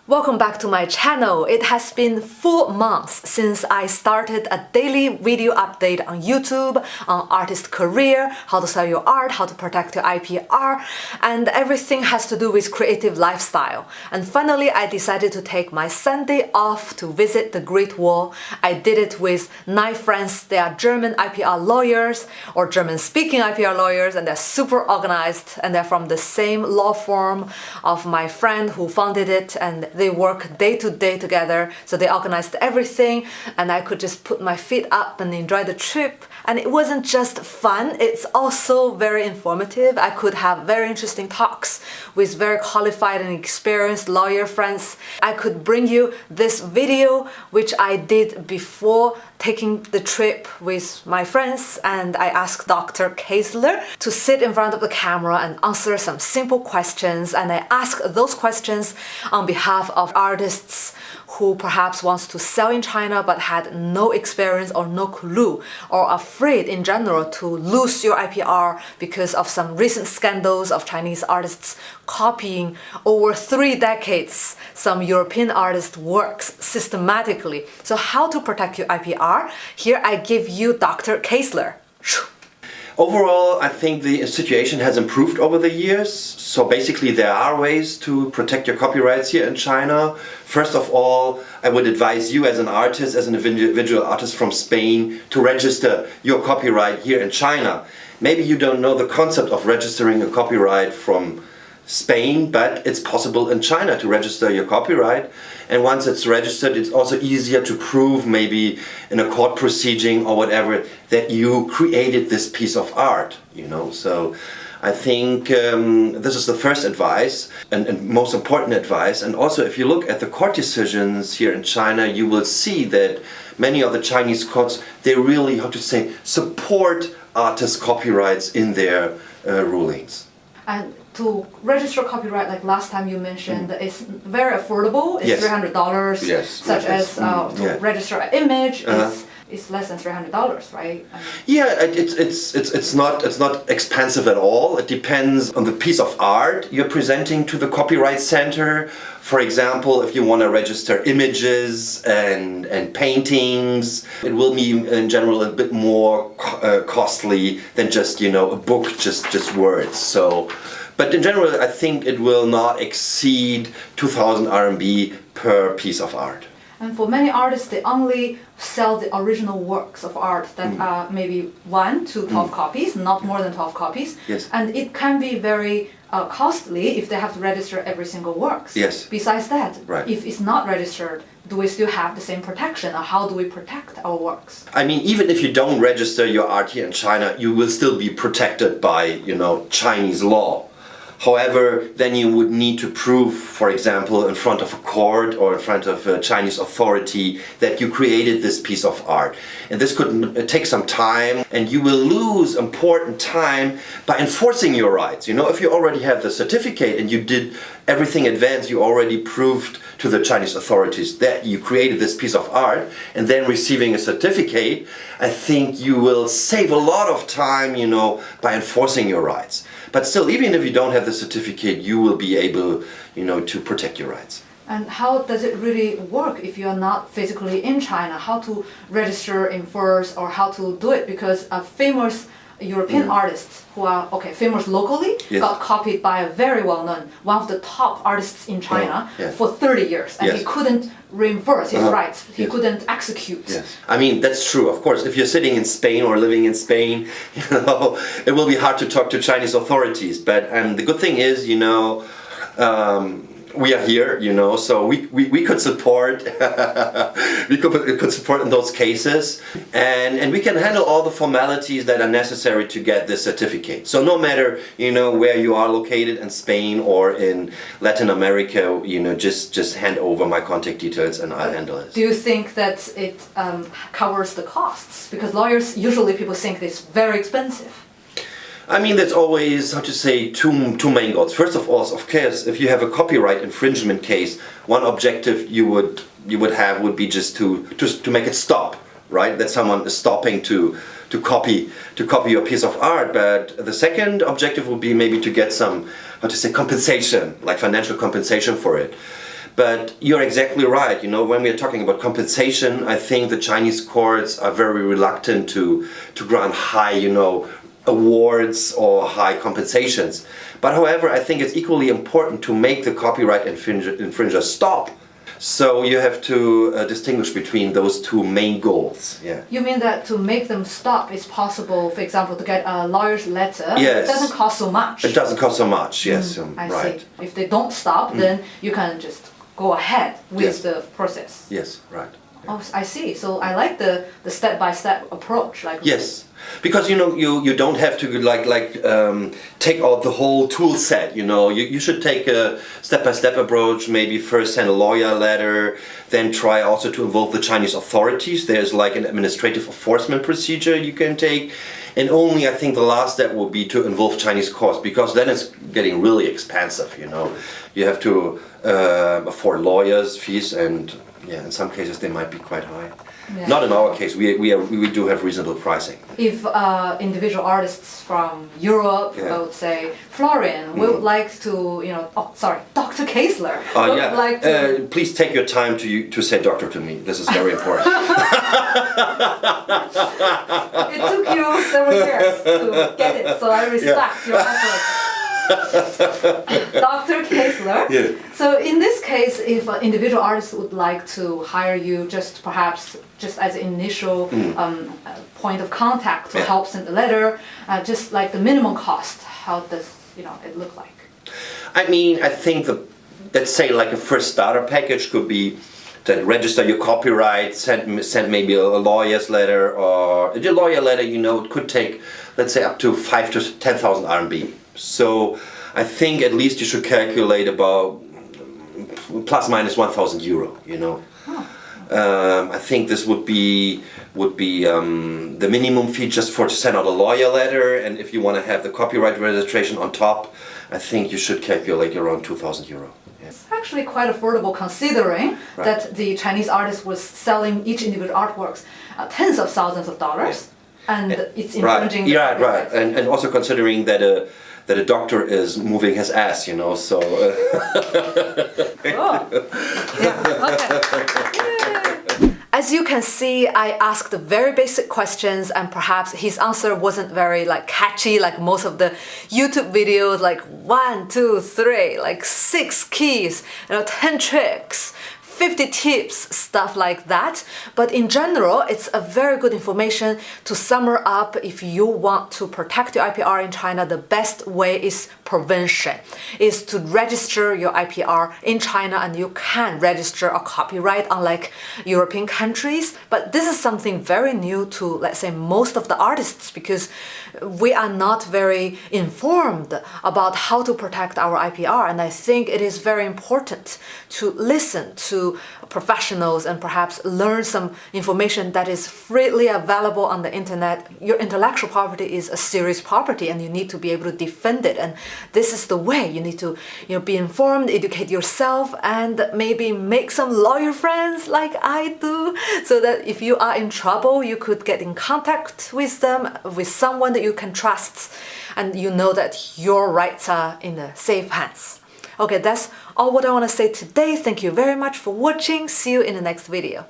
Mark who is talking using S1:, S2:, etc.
S1: Welcome back to my channel. It has been 4 months since I started a daily video update on YouTube on artist career, how to sell your art, how to protect your IPR, and everything has to do with creative lifestyle. And finally, I decided to take my Sunday off to visit the Great Wall. I did it with 9 friends. They are German IPR lawyers or German-speaking IPR lawyers, and they're super organized, and they're from the same law firm of my friend who founded it, and they work day to day together, so they organized everything, and I could just put my feet up and enjoy the trip. And it wasn't just fun, it's also very informative. I could have very interesting talks with very qualified and experienced lawyer friends. I could bring you this video, which I did before taking the trip with my friends, and I asked Dr. Kaesler to sit in front of the camera and answer some simple questions, and I asked those questions on behalf of artists who perhaps wants to sell in China but had no experience or no clue, or afraid in general to lose your IPR because of some recent scandals of Chinese artists copying over 3 decades some European artists' works systematically. So how to protect your IPR? Here I give you Dr. Kaesler.
S2: Overall, I think the situation has improved over the years. So basically there are ways to protect your copyrights here in China. First of all, I would advise you as an artist, as an individual artist from Spain, to register your copyright here in China. Maybe you don't know the concept of registering a copyright from Spain, but it's possible in China to register your copyright, and once it's registered, it's also easier to prove, maybe in a court proceeding or whatever, that you created this piece of art, you know. So I think this is the first advice and most important advice. And also, if you look at the court decisions here in China, you will see that many of the Chinese courts, they really, how to say, support artists' copyrights in their rulings.
S1: And to register copyright, like last time you mentioned, it's very affordable. It's $300.
S2: Yes.
S1: Such as to register an image, it's less than $300, right?
S2: Yeah, it's not expensive at all. It depends on the piece of art you're presenting to the copyright center. For example, if you want to register images and paintings, it will be in general a bit more costly than just, you know, a book, just words. So, but in general, I think it will not exceed 2,000 RMB per piece of art.
S1: And for many artists, they only sell the original works of art that are maybe 1 to 12 copies, not more than 12 copies.
S2: Yes.
S1: And it can be very costly if they have to register every single works.
S2: Yes.
S1: Besides that,
S2: right,
S1: if it's not registered, do we still have the same protection, or how do we protect our works?
S2: I mean, even if you don't register your art here in China, you will still be protected by, you know, Chinese law. However, then you would need to prove, for example, in front of a court or in front of a Chinese authority that you created this piece of art. And this could take some time, and you will lose important time by enforcing your rights. You know, if you already have the certificate and you did everything advanced, you already proved to the Chinese authorities that you created this piece of art, and then receiving a certificate, I think you will save a lot of time, you know, by enforcing your rights. But still, even if you don't have the certificate, you will be able, you know, to protect your rights.
S1: And how does it really work if you're not physically in China? How to register, enforce, or how to do it? Because a famous European artists who are famous locally got copied by a very well-known, one of the top artists in China for 30 years, and he couldn't reinforce his rights. He couldn't execute.
S2: Yes. I mean, that's true. Of course, if you're sitting in Spain or living in Spain, you know, it will be hard to talk to Chinese authorities. But the good thing is, you know, we are here, you know, so we could support we could support in those cases, and we can handle all the formalities that are necessary to get this certificate. So no matter, you know, where you are located in Spain or in Latin America, you know, just hand over my contact details and I'll handle it.
S1: Do you think that it covers the costs? Because lawyers, usually people think it's very expensive.
S2: I mean, there's always, how to say, two main goals. First of all, of course, if you have a copyright infringement case, one objective you would have would be just to make it stop, right? That someone is stopping to copy your piece of art. But the second objective would be maybe to get some, how to say, compensation, like financial compensation for it. But you're exactly right. You know, when we're talking about compensation, I think the Chinese courts are very reluctant to grant high, you know, awards or high compensations. But however, I think it's equally important to make the copyright infringer stop. So you have to distinguish between those two main goals. Yeah.
S1: You mean that to make them stop, it's possible, for example, to get a lawyer's letter?
S2: Yes.
S1: It doesn't cost so much.
S2: It doesn't cost so much. Yes.
S1: I
S2: right.
S1: see. If they don't stop, then you can just go ahead with
S2: Yes.
S1: the process.
S2: Yes. Right.
S1: Oh, I see. So I like the step-by-step approach. Like
S2: Yes, because you know you don't have to take out the whole tool set. You know, you should take a step-by-step approach. Maybe first send a lawyer letter, then try also to involve the Chinese authorities. There's like an administrative enforcement procedure you can take, and only I think the last step will be to involve Chinese courts, because then it's getting really expensive. You know, you have to afford lawyers' fees, and yeah, in some cases they might be quite high.
S1: Yeah.
S2: Not in our case. We do have reasonable pricing.
S1: if individual artists from Europe,
S2: Yeah.
S1: I would say Florian, would like to, Dr. Kaesler would
S2: Yeah.
S1: like to.
S2: Please take your time to say doctor to me. This is very important.
S1: It took you several years to get it, so I respect your effort. Dr. Kaesler.
S2: Yeah.
S1: So in this case, if an individual artist would like to hire you, perhaps as an initial point of contact to
S2: Yeah.
S1: help send a letter, just like the minimum cost, how does it look like?
S2: I mean, I think let's say like a first starter package could be to register your copyright, send maybe a lawyer's letter, or the lawyer letter. It could take, let's say, up to 5,000 to 10,000 RMB. So I think at least you should calculate about plus minus 1,000 euro. I think this would be the minimum fee just to send out a lawyer letter, and if you want to have the copyright registration on top, I think you should calculate around 2,000 euro. Yeah.
S1: It's actually quite affordable considering
S2: Right.
S1: that the Chinese artist was selling each individual artworks tens of thousands of dollars, and it's infringing.
S2: Right,
S1: the
S2: right, right,
S1: copyright.
S2: and also considering that a doctor is moving his ass, so.
S1: Oh. Yeah, okay. As you can see, I asked very basic questions, and perhaps his answer wasn't very catchy like most of the YouTube videos, like 1, 2, 3, like 6 keys, 10 tricks, 50 tips, stuff like that. But in general, it's a very good information to sum up. If you want to protect your IPR in China, the best way is prevention, is to register your IPR in China, and you can register a copyright unlike European countries. But this is something very new to, let's say, most of the artists, because we are not very informed about how to protect our IPR. And I think it is very important to listen to professionals and perhaps learn some information that is freely available on the internet. Your intellectual property is a serious property, and you need to be able to defend it. And this is the way you need to be informed, educate yourself, and maybe make some lawyer friends like I do, so that if you are in trouble, you could get in contact with them, with someone that you can trust, and you know that your rights are in the safe hands. Okay, that's all what I want to say today. Thank you very much for watching. See you in the next video.